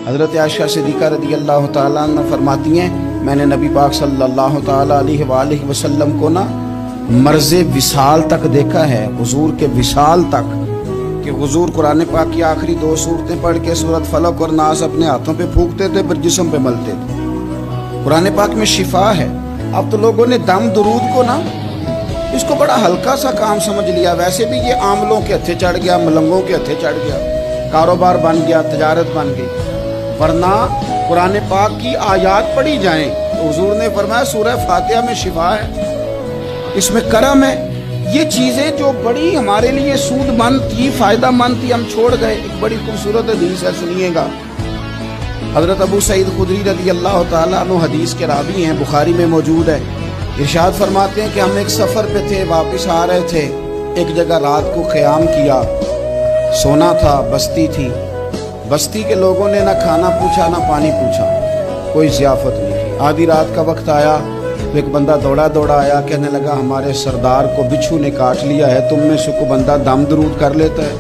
حضرت عائشہ صدیقہ رضی اللہ تعالیٰ عنہ فرماتی ہیں میں نے نبی پاک صلی اللہ تعالیٰ علیہ وآلہ وسلم کو نا مرض وصال تک دیکھا ہے، حضور کے وصال تک، کہ حضور قرآن پاک کی آخری 2 سورتیں پڑھ کے سورۃ فلق اور ناس اپنے ہاتھوں پہ پھونکتے تھے، پھر جسم پہ ملتے تھے۔ قرآن پاک میں شفا ہے۔ اب تو لوگوں نے دم درود کو نا اس کو بڑا ہلکا سا کام سمجھ لیا۔ ویسے بھی یہ عاملوں کے ہتھے چڑھ گیا، ملنگوں کے ہتھے چڑھ گیا، کاروبار بن گیا، تجارت بن گئی۔ ورنہ قرآن پاک کی آیات پڑھی جائیں تو حضور نے فرمایا سورہ فاتحہ میں شفا ہے، اس میں کرم ہے۔ یہ چیزیں جو بڑی ہمارے لیے سود مند تھی، فائدہ مند تھی، ہم چھوڑ گئے۔ ایک بڑی خوبصورت حدیث ہے، سنیے گا۔ حضرت ابو سعید خدری رضی اللہ تعالیٰ عنہ حدیث کے راوی ہیں، بخاری میں موجود ہے۔ ارشاد فرماتے ہیں کہ ہم ایک سفر پہ تھے، واپس آ رہے تھے، ایک جگہ رات کو قیام کیا، سونا تھا، بستی تھی۔ بستی کے لوگوں نے نہ کھانا پوچھا نہ پانی پوچھا، کوئی ضیافت نہیں کی۔ آدھی رات کا وقت آیا، ایک بندہ دوڑا آیا، کہنے لگا ہمارے سردار کو بچھو نے کاٹ لیا ہے، تم میں سے کوئی بندہ دم درود کر لیتا ہے؟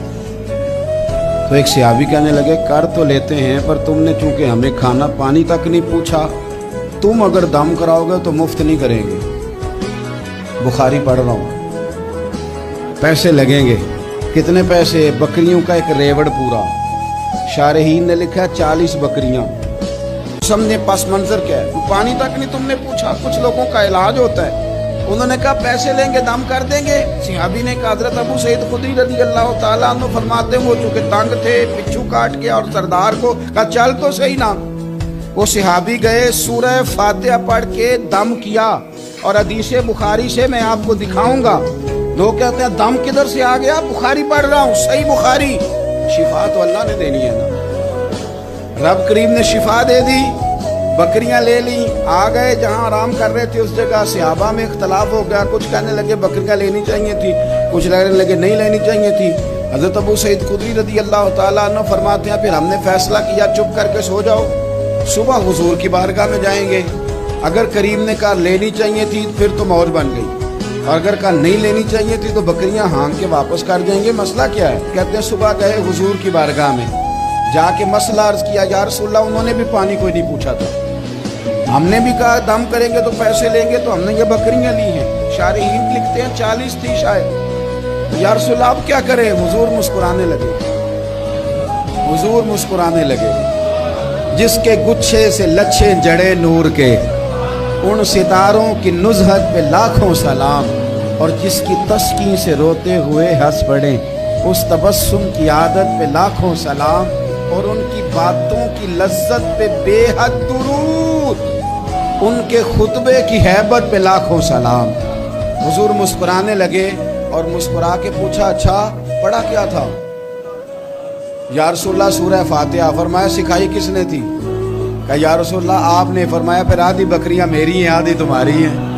تو ایک صحابی کہنے لگے کر تو لیتے ہیں، پر تم نے چونکہ ہمیں کھانا پانی تک نہیں پوچھا، تم اگر دم کراؤ گے تو مفت نہیں کریں گے۔ بخاری پڑھ رہا ہوں، پیسے لگیں گے۔ کتنے پیسے؟ بکریوں کا ایک ریوڑ پورا۔ شارحین نے لکھا 40 بکریاں۔ سمجھے پس منظر کیا ہے؟ پانی تک نہیں تم نے پوچھا۔ کچھ لوگوں کا علاج ہوتا ہے، انہوں نے کہا پیسے لیں گے دم کر دیں گے۔ صحابی نے کہا حضرت ابو سعید خدری رضی اللہ تعالیٰ عنہ فرماتے ہیں وہ چونکہ تنگ تھے، بچھو کاٹ کے، اور سردار کو کہا چل تو صحیح نا۔ وہ صحابی گئے، سورہ فاتحہ پڑھ کے دم کیا، اور حدیث بخاری سے میں آپ کو دکھاؤں گا۔ لوگ کہتے ہیں دم کدھر سے آ گیا؟ بخاری پڑھ رہا ہوں، صحیح بخاری۔ شفا تو اللہ نے دینی ہے نا، رب کریم نے شفا دے دی۔ بکریاں لے لی، آ گئے جہاں آرام کر رہے تھے اس جگہ۔ صحابہ میں اختلاف ہو گیا، کچھ کہنے لگے بکریاں لینی چاہیے تھی، کچھ کہنے لگے نہیں لینی چاہیے تھی۔ حضرت ابو سعید خدری رضی اللہ تعالیٰ عنہ فرماتے ہیں پھر ہم نے فیصلہ کیا چپ کر کے سو جاؤ، صبح حضور کی بارگاہ میں جائیں گے۔ اگر کریم نے کہا لینی چاہیے تھی پھر تو موج بن گئی، اور اگر کہا نہیں لینی چاہیے تھی تو بکریاں ہانگ کے واپس کر جائیں گے۔ مسئلہ کیا ہے؟ کہتے ہیں صبح گئے حضور کی بارگاہ میں، جا کے مسئلہ عرض کیا، یا رسول اللہ انہوں نے بھی پانی کوئی نہیں پوچھا تھا، ہم نے بھی کہا دم کریں گے تو پیسے لیں گے، تو ہم نے یہ بکریاں لی ہیں۔ شارحین لکھتے ہیں 40 تھی شاید۔ یا رسول اللہ اب کیا کریں؟ حضور مسکرانے لگے، حضور مسکرانے لگے۔ جس کے گچھے سے لچھے جڑے نور کے، ان ستاروں کی نزہت پہ لاکھوں سلام، اور جس کی تسکین سے روتے ہوئے ہنس پڑے، اس تبسم کی عادت پہ لاکھوں سلام، اور ان کی باتوں کی لذت پہ بے حد درود، ان کے خطبے کی ہیبت پہ لاکھوں سلام۔ حضور مسکرانے لگے اور مسکرا کے پوچھا اچھا پڑھا کیا تھا؟ یا رسول اللہ سورہ فاتحہ۔ فرمایا سکھائی کس نے تھی؟ کہا یا رسول اللہ آپ نے۔ فرمایا پھر آدھی بکریاں میری ہیں آدھی تمہاری ہیں۔